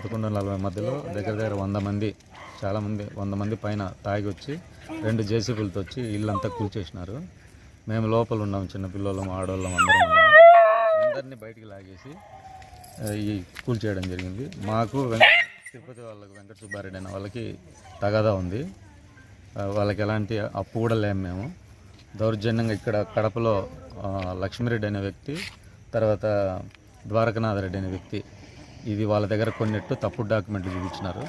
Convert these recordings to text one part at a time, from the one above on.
11:40 మధ్యలో దగ్గర 100 మంది, చాలామంది 100 మంది పైన తాగి వచ్చి 2 జేసీబీలతో వచ్చి ఇల్లంతా కూల్చేసినారు. మేము లోపల ఉన్నాం, చిన్నపిల్లలం, ఆడవాళ్ళం అందరం ఉన్నాము. అందరినీ బయటికి లాగేసి ఈ కూల్చేయడం జరిగింది. మాకు తిరుపతి వాళ్ళకి వెంకట సుబ్బారెడ్డి అనే వాళ్ళకి తగాదా ఉంది. వాళ్ళకి ఎలాంటి అప్పు కూడా లేము. మేము దౌర్జన్యంగా ఇక్కడ కడపలో లక్ష్మీరెడ్డి అనే వ్యక్తి, తర్వాత ద్వారకనాథరెడ్డి అనే వ్యక్తి, ఇది వాళ్ళ దగ్గర కొన్నిట్టు తప్పుడు డాక్యుమెంట్లు చూపించినారు.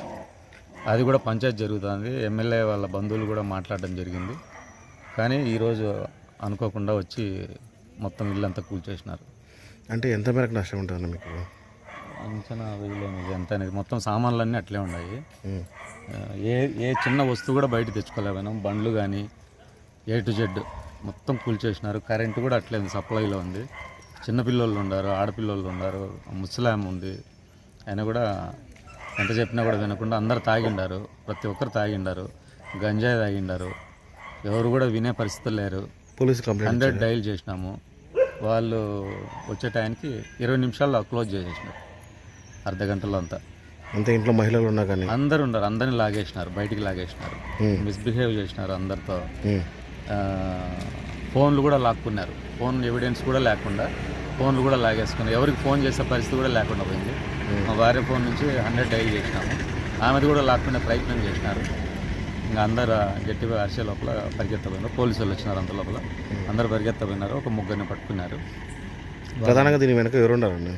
అది కూడా పంచాయతీ జరుగుతుంది. ఎమ్మెల్యే వాళ్ళ బంధువులు కూడా మాట్లాడడం జరిగింది. కానీ ఈరోజు అనుకోకుండా వచ్చి మొత్తం ఇల్లంతా కూల్చేసినారు. అంటే ఎంత మేరకు నష్టం ఉంటుంది మీకు? అంచనా వేయలేము ఎంత అనేది. మొత్తం సామాన్లన్నీ అట్లే ఉన్నాయి. ఏ చిన్న వస్తువు కూడా బయట తెచ్చుకోలేకపోయినాం. బండ్లు కానీ A to Z మొత్తం కూల్చేసినారు. కరెంటు కూడా అట్లే ఉంది, సప్లైలో ఉంది. చిన్నపిల్లలు ఉన్నారు, ఆడపిల్లలు ఉన్నారు, ముసలాం ఉంది. ఆయన కూడా ఎంత చెప్పినా కూడా వినకుండా అందరు తాగిండారు. ప్రతి ఒక్కరు తాగిండారు, గంజాయి తాగిండారు. ఎవరు కూడా వినే పరిస్థితులు లేరు. పోలీసు కంప్లైంట్ 100 డైల్ చేసినాము. వాళ్ళు వచ్చే టైంకి 20 నిమిషాల్లో క్లోజ్ చేసేసినారు, అర్ధ గంటలో అంతా. ఇంట్లో మహిళలు ఉన్నా కానీ అందరు ఉన్నారు, అందరిని లాగేసినారు, బయటికి లాగేసినారు, మిస్బిహేవ్ చేసినారు అందరితో. ఫోన్లు కూడా లాక్కున్నారు. ఫోన్ ఎవిడెన్స్ కూడా లేకుండా ఫోన్లు కూడా లాగేసుకున్నారు. ఎవరికి ఫోన్ చేసే పరిస్థితి కూడా లేకుండా పోయింది. మా భార్య ఫోన్ నుంచి 100 డైల్ చేసినాము. ఆమెది కూడా లాక్కునే ప్రయత్నం చేసినారు. ఇంకా అందరు గట్టిగా అరిసే లోపల పరిగెత్తపోయినారు. పోలీసు వాళ్ళు వచ్చినారు. అంత లోపల అందరు పరిగెత్తపోయినారు. ఒక ముగ్గురిని పట్టుకున్నారు. ప్రధానంగా దీని వెనక ఎవరు ఉన్నారండి?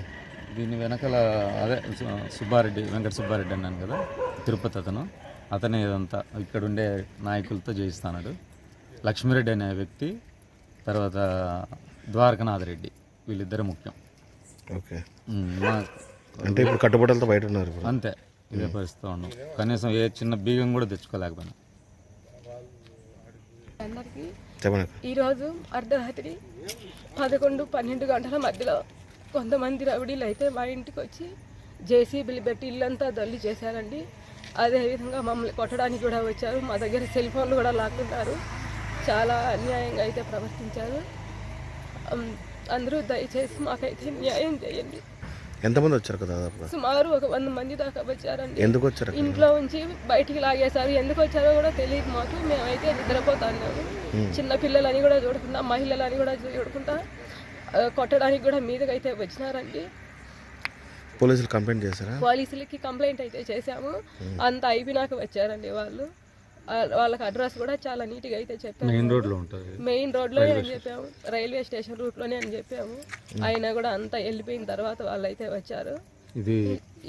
దీని వెనకాల అదే సుబ్బారెడ్డి, వెంకట సుబ్బారెడ్డి అన్నాను కదా, తిరుపతి అతనే ఇదంతా ఇక్కడ ఉండే నాయకులతో చేయిస్తున్నాడు. లక్ష్మీరెడ్డి అనే వ్యక్తి, తర్వాత ద్వారకనాథరెడ్డి, వీళ్ళిద్దరే ముఖ్యం. ఓకే. అంటే ఇప్పుడు కట్టుబడులతో బయట ఉన్నారు. అంతే, ఇదే పరిస్థితి ఉన్నాం. కనీసం ఏ చిన్న బీగం కూడా తెచ్చుకోలేకపోయినా. ఈరోజు అర్ధరాత్రి 11-12 గంటల మధ్యలో కొంతమంది రౌడీలు అయితే మా ఇంటికి వచ్చి జేసీబీలు పెట్టి ఇల్లంతా దొల్లి చేశారండి. అదేవిధంగా మమ్మల్ని కొట్టడానికి కూడా వచ్చారు. మా దగ్గర సెల్ ఫోన్లు కూడా లాక్కున్నారు. చాలా అన్యాయంగా అయితే ప్రవర్తించారు. అందరూ దయచేసి మాకైతే న్యాయం చేయండి. ఎంతమంది వచ్చారు కదా? సుమారు ఒక 100 మంది దాకా వచ్చారండి. ఎందుకు వచ్చారు? ఇంట్లో ఉంచి బయటికి లాగేశారు. ఎందుకు వచ్చారో కూడా తెలియదు మాకు. మేమైతే నిద్రపోతాను. చిన్న పిల్లలని కూడా చూడకుండా, మహిళలని కూడా చూడకుండా కొట్టడానికి కూడా మీదకి అయితే వచ్చినారండి. పోలీసులు కంప్లైంట్ చేశారా? పోలీసులకి కంప్లైంట్ అయితే చేశాము. అంత అయిపోయినాక వచ్చారండి వాళ్ళు. వాళ్ళకి అడ్రస్ కూడా చాలా నీట్గా అయితే చెప్పాము. మెయిన్ రోడ్లోనే అని చెప్పాము, రైల్వే స్టేషన్ రూట్లోనే అని చెప్పాము. అయినా కూడా అంతా వెళ్ళిపోయిన తర్వాత వాళ్ళు అయితే వచ్చారు.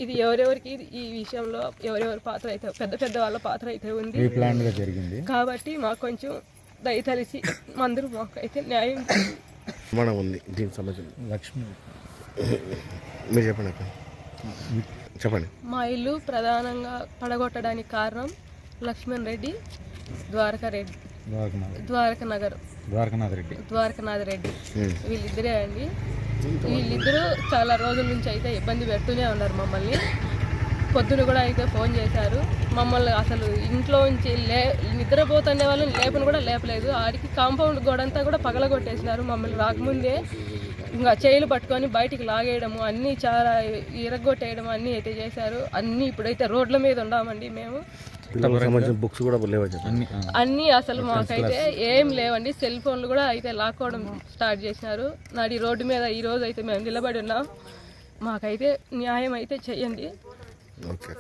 ఇది ఎవరెవరికి ఈ విషయంలో ఎవరెవరి పాత్ర అయితే, పెద్ద వాళ్ళ పాత్ర అయితే ఉంది. కాబట్టి మాకు కొంచెం దయతలిసి అందరూ మాకు అయితే న్యాయం ఉంది. దీనికి సంబంధించి లక్ష్మి మీరు చెప్పండి. మా ఇల్లు ప్రధానంగా పడగొట్టడానికి కారణం లక్ష్మణ్ రెడ్డి, ద్వారకనాథ్ రెడ్డి వీళ్ళిద్దరే అండి. వీళ్ళిద్దరూ చాలా రోజుల నుంచి అయితే ఇబ్బంది పెడుతూనే ఉన్నారు మమ్మల్ని. పొద్దున కూడా అయితే ఫోన్ చేశారు. మమ్మల్ని అసలు ఇంట్లో నుంచి నిద్రపోతుండే వాళ్ళని లేపను కూడా లేపలేదు. ఆడికి కాంపౌండ్ గోడంతా కూడా పగలగొట్టేసినారు. మమ్మల్ని రాకముందే ఇంకా చేయిలు పట్టుకొని బయటికి లాగేయడము, అన్నీ చాలా ఇరగొట్టేయడం అన్నీ అయితే చేశారు. అన్నీ ఇప్పుడైతే రోడ్ల మీద ఉన్నామండి. మేము బుక్స్ కూడా అన్నీ అసలు మాకైతే ఏం లేవండి. సెల్ ఫోన్లు కూడా అయితే లాక్కోవడం స్టార్ట్ చేసినారు. నాడి రోడ్డు మీద ఈ రోజు అయితే మేము నిలబడి ఉన్నాం. మాకైతే న్యాయం అయితే చెయ్యండి. ఓకే.